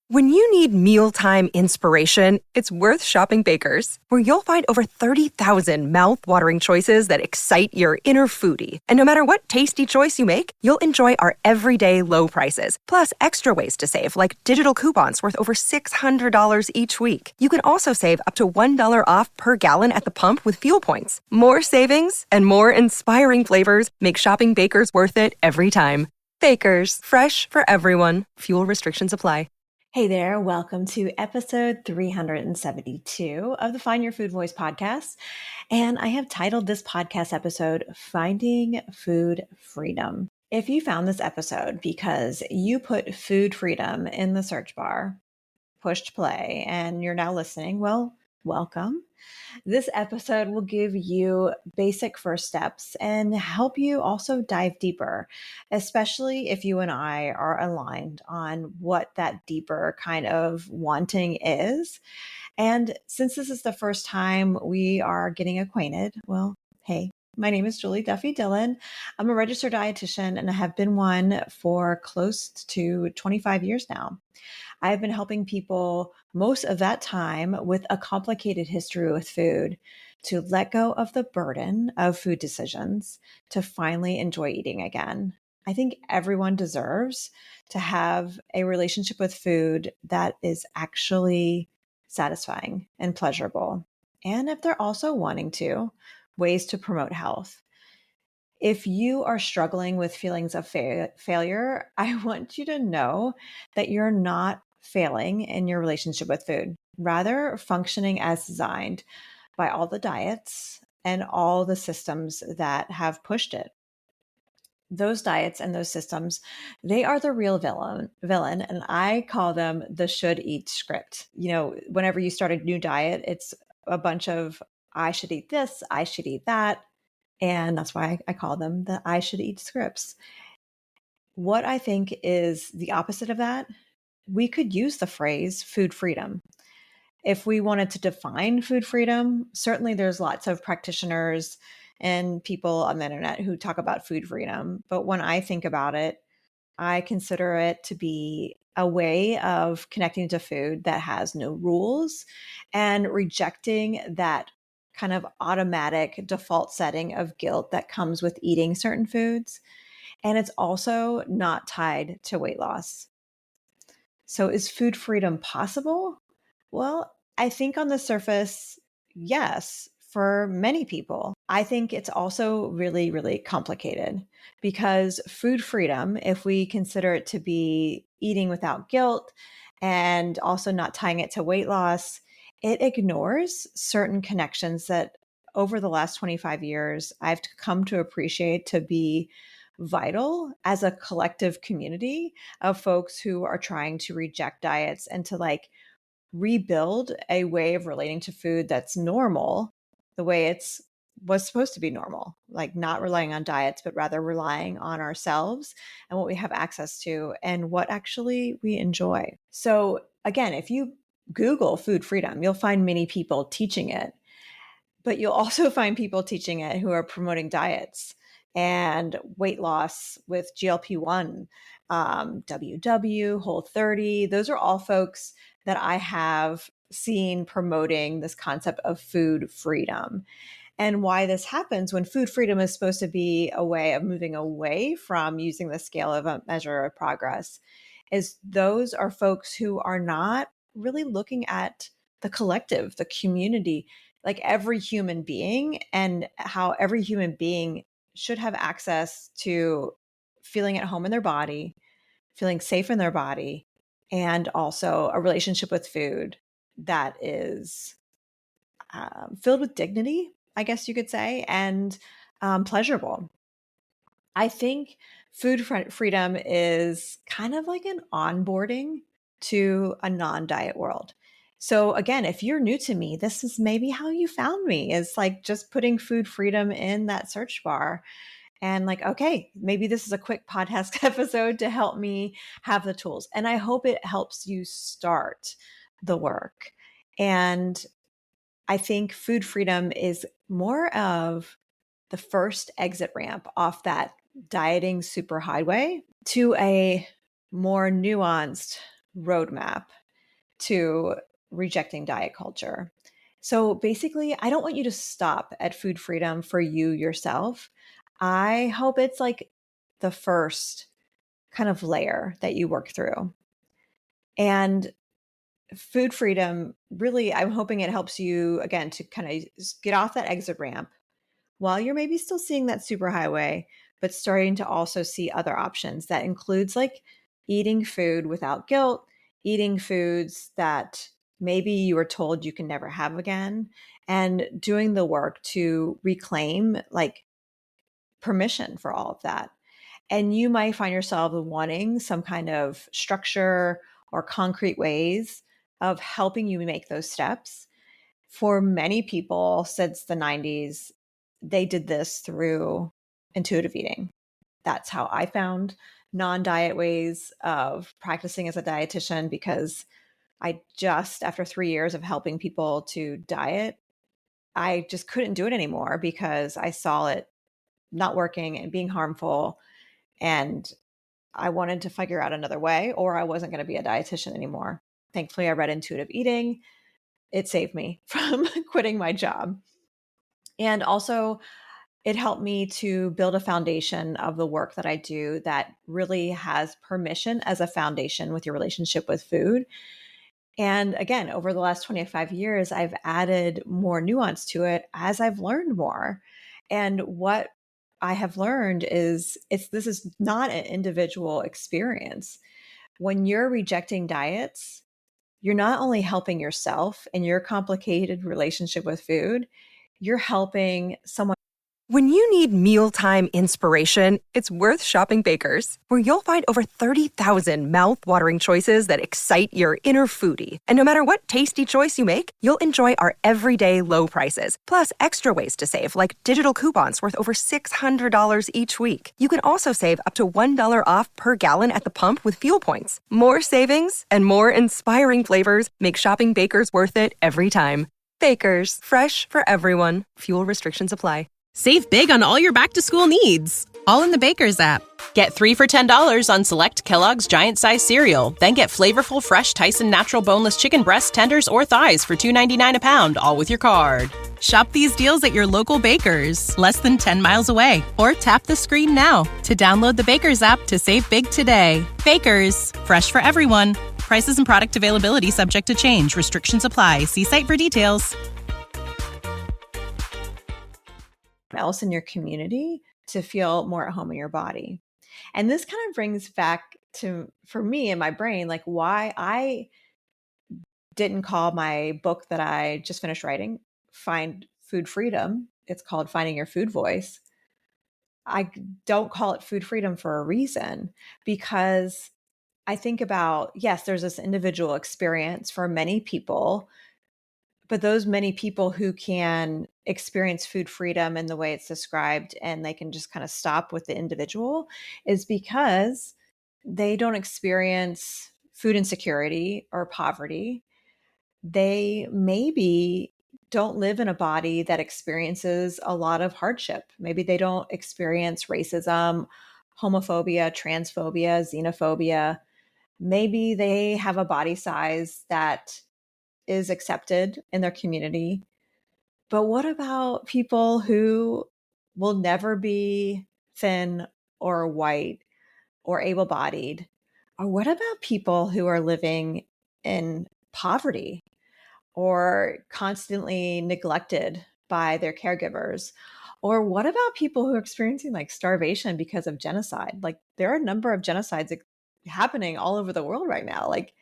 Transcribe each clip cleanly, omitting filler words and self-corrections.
When you need mealtime inspiration, it's worth shopping Baker's, where you'll find over 30,000 mouth-watering choices that excite your inner foodie. And no matter what tasty choice you make, you'll enjoy our everyday low prices, plus extra ways to save, like digital coupons worth over $600 each week. You can also save up to $1 off per gallon at the pump with fuel points. More savings and more inspiring flavors make shopping Baker's worth it every time. Baker's, fresh for everyone. Fuel restrictions apply. Hey there, welcome to episode 372 of the Find Your Food Voice podcast. And I have titled this podcast episode, Finding Food Freedom. If you found this episode because you put food freedom in the search bar, pushed play, and you're now listening, well, welcome. This episode will give you basic first steps and help you also dive deeper, especially if you and I are aligned on what that deeper kind of wanting is. And since this is the first time we are getting acquainted, well, hey, my name is Julie Duffy Dillon. I'm a registered dietitian and I have been one for close to 25 years now. I've been helping people most of that time with a complicated history with food to let go of the burden of food decisions to finally enjoy eating again. I think everyone deserves to have a relationship with food that is actually satisfying and pleasurable. And if they're also wanting to, ways to promote health. If you are struggling with feelings of failure, I want you to know that you're not failing in your relationship with food, rather functioning as designed by all the diets and all the systems that have pushed it. Those diets and those systems, they are the real villain, and I call them the should eat script. You know, whenever you start a new diet, it's a bunch of I should eat this, I should eat that. And that's why I call them the I should eat scripts. What I think is the opposite of that, we could use the phrase food freedom. If we wanted to define food freedom, certainly there's lots of practitioners and people on the internet who talk about food freedom. But when I think about it, I consider it to be a way of connecting to food that has no rules and rejecting that kind of automatic default setting of guilt that comes with eating certain foods. And it's also not tied to weight loss. So is food freedom possible? Well, I think on the surface, yes, for many people. I think it's also really, really complicated because food freedom, if we consider it to be eating without guilt and also not tying it to weight loss, it ignores certain connections that over the last 25 years, I've come to appreciate to be vital as a collective community of folks who are trying to reject diets and to like rebuild a way of relating to food that's normal, the way it's was supposed to be normal, like not relying on diets, but rather relying on ourselves and what we have access to and what actually we enjoy. So again, if you Google food freedom, you'll find many people teaching it, but you'll also find people teaching it who are promoting diets and weight loss with GLP-1, WW, Whole30. Those are all folks that I have seen promoting this concept of food freedom. And why this happens when food freedom is supposed to be a way of moving away from using the scale of a measure of progress is those are folks who are not really looking at the collective, the community, like every human being and how every human being should have access to feeling at home in their body, feeling safe in their body, and also a relationship with food that is filled with dignity, I guess you could say, and pleasurable. I think food freedom is kind of like an onboarding to a non-diet world. So again, if you're new to me, this is maybe how you found me. It's like just putting food freedom in that search bar and like, okay, maybe this is a quick podcast episode to help me have the tools. And I hope it helps you start the work. And I think food freedom is more of the first exit ramp off that dieting superhighway to a more nuanced roadmap to rejecting diet culture. So basically, I don't want you to stop at food freedom for you yourself. I hope it's like the first kind of layer that you work through. And food freedom, really, I'm hoping it helps you, again, to kind of get off that exit ramp while you're maybe still seeing that superhighway, but starting to also see other options. That includes like eating food without guilt, eating foods that maybe you were told you can never have again, and doing the work to reclaim like permission for all of that. And you might find yourself wanting some kind of structure or concrete ways of helping you make those steps. For many people since the 90s, they did this through intuitive eating. That's how I found non-diet ways of practicing as a dietitian, because I just, after 3 years of helping people to diet, I just couldn't do it anymore because I saw it not working and being harmful. And I wanted to figure out another way, or I wasn't going to be a dietitian anymore. Thankfully, I read intuitive eating. It saved me from quitting my job. And also, it helped me to build a foundation of the work that I do that really has permission as a foundation with your relationship with food. And again, over the last 25 years, I've added more nuance to it as I've learned more. And what I have learned is this is not an individual experience. When you're rejecting diets, you're not only helping yourself in your complicated relationship with food, you're helping someone. When you need mealtime inspiration, it's worth shopping Baker's, where you'll find over 30,000 mouth-watering choices that excite your inner foodie. And no matter what tasty choice you make, you'll enjoy our everyday low prices, plus extra ways to save, like digital coupons worth over $600 each week. You can also save up to $1 off per gallon at the pump with fuel points. More savings and more inspiring flavors make shopping Baker's worth it every time. Baker's, fresh for everyone. Fuel restrictions apply. Save big on all your back-to-school needs, all in the Baker's app. Get 3 for $10 on select Kellogg's Giant-Size cereal. Then get flavorful, fresh Tyson Natural Boneless Chicken breasts, tenders, or thighs for $2.99 a pound, all with your card. Shop these deals at your local Baker's, less than 10 miles away. Or tap the screen now to download the Baker's app to save big today. Baker's, fresh for everyone. Prices and product availability subject to change. Restrictions apply. See site for details. Else in your community to feel more at home in your body. And this kind of brings back to, for me in my brain, like why I didn't call my book that I just finished writing, Find Food Freedom. It's called Finding Your Food Voice. I don't call it food freedom for a reason, because I think about, yes, there's this individual experience for many people, but those many people who can experience food freedom in the way it's described and they can just kind of stop with the individual is because they don't experience food insecurity or poverty. They maybe don't live in a body that experiences a lot of hardship. Maybe they don't experience racism, homophobia, transphobia, xenophobia. Maybe they have a body size that is accepted in their community. But what about people who will never be thin or white or able-bodied? Or what about people who are living in poverty or constantly neglected by their caregivers? Or what about people who are experiencing like starvation because of genocide? Like there are a number of genocides happening all over the world right now. Like,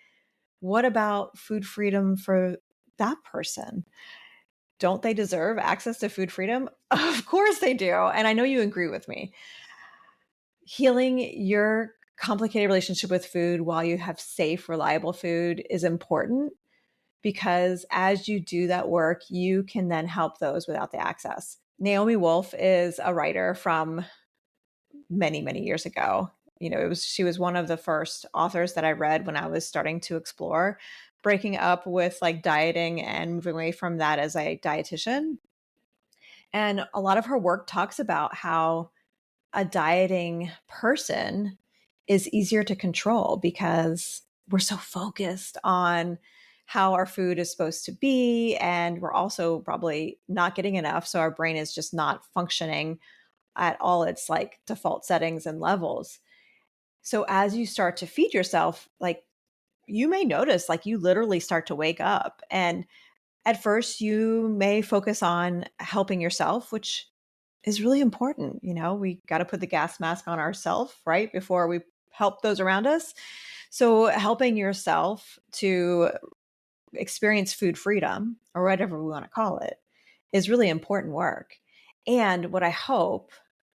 what about food freedom for that person? Don't they deserve access to food freedom? Of course they do. And I know you agree with me. Healing your complicated relationship with food while you have safe, reliable food is important, because as you do that work, you can then help those without the access. Naomi Wolf is a writer from many, many years ago. You know, she was one of the first authors that I read when I was starting to explore breaking up with like dieting and moving away from that as a dietitian. And a lot of her work talks about how a dieting person is easier to control because we're so focused on how our food is supposed to be. And we're also probably not getting enough. So our brain is just not functioning at all its like default settings and levels. So as you start to feed yourself, like you may notice, like you literally start to wake up. And at first you may focus on helping yourself, which is really important. You know, we got to put the gas mask on ourselves, right? Before we help those around us. So helping yourself to experience food freedom, or whatever we want to call it, is really important work. And what I hope,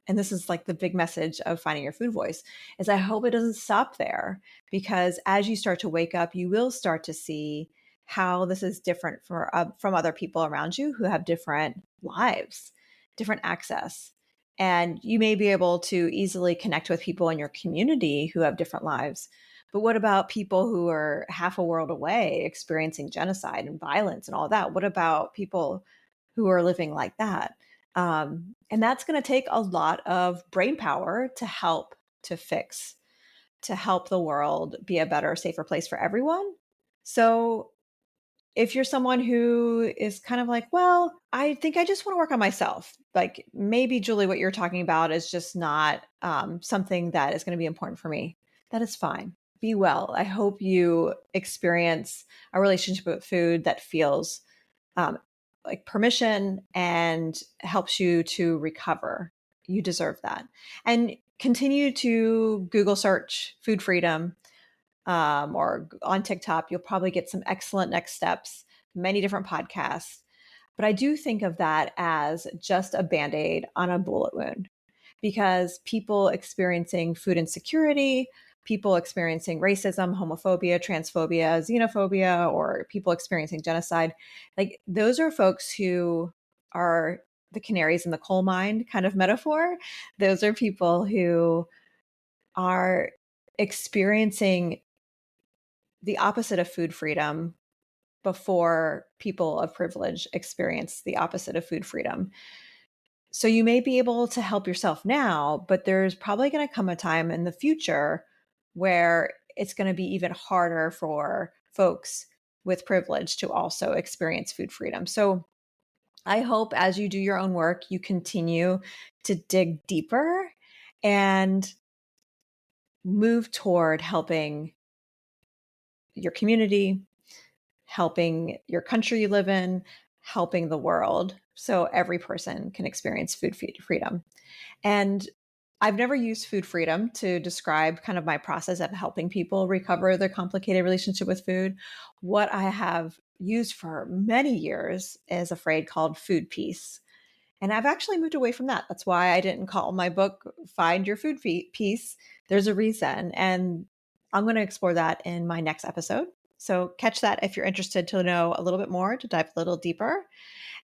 and this is like the big message of finding your food voice, is I hope it doesn't stop there, because as you start to wake up, you will start to see how this is different from other people around you who have different lives, different access. And you may be able to easily connect with people in your community who have different lives. But what about people who are half a world away experiencing genocide and violence and all that? What about people who are living like that? And that's going to take a lot of brain power to help to fix, to help the world be a better, safer place for everyone. So if you're someone who is kind of like, well, I think I just want to work on myself, like maybe Julie, what you're talking about is just not something that is going to be important for me. That is fine. Be well. I hope you experience a relationship with food that feels like permission and helps you to recover. You deserve that. And continue to Google search food freedom, or on TikTok. You'll probably get some excellent next steps, many different podcasts. But I do think of that as just a Band-Aid on a bullet wound, because people experiencing food insecurity, people experiencing racism, homophobia, transphobia, xenophobia, or people experiencing genocide, like those are folks who are the canaries in the coal mine kind of metaphor. Those are people who are experiencing the opposite of food freedom before people of privilege experience the opposite of food freedom. So you may be able to help yourself now, but there's probably going to come a time in the future where it's going to be even harder for folks with privilege to also experience food freedom. So I hope as you do your own work, you continue to dig deeper and move toward helping your community, helping your country you live in, helping the world, so every person can experience food freedom. And I've never used food freedom to describe kind of my process of helping people recover their complicated relationship with food. What I have used for many years is a phrase called food peace. And I've actually moved away from that. That's why I didn't call my book Find Your Food Peace. There's a reason. And I'm going to explore that in my next episode. So catch that if you're interested to know a little bit more, to dive a little deeper.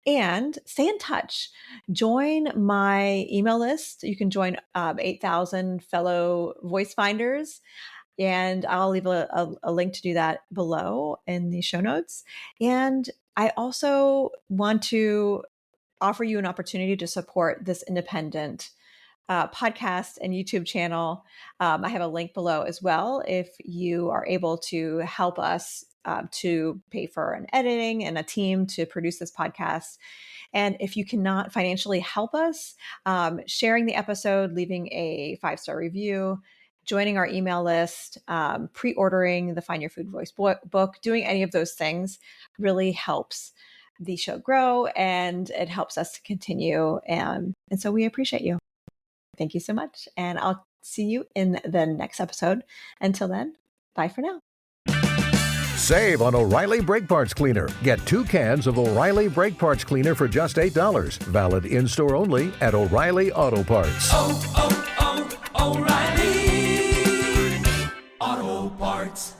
And stay in touch. Join my email list. You can join 8,000 fellow voice finders. And I'll leave a link to do that below in the show notes. And I also want to offer you an opportunity to support this independent podcast and YouTube channel. I have a link below as well if you are able to help us to pay for an editing and a team to produce this podcast. And if you cannot financially help us, sharing the episode, leaving a 5-star review, joining our email list, pre-ordering the Find Your Food Voice book, doing any of those things really helps the show grow, and it helps us to continue. And so we appreciate you. Thank you so much. And I'll see you in the next episode. Until then, bye for now. Save on O'Reilly Brake Parts Cleaner. Get 2 cans of O'Reilly Brake Parts Cleaner for just $8. Valid in-store only at O'Reilly Auto Parts. Oh, oh, oh, O'Reilly Auto Parts.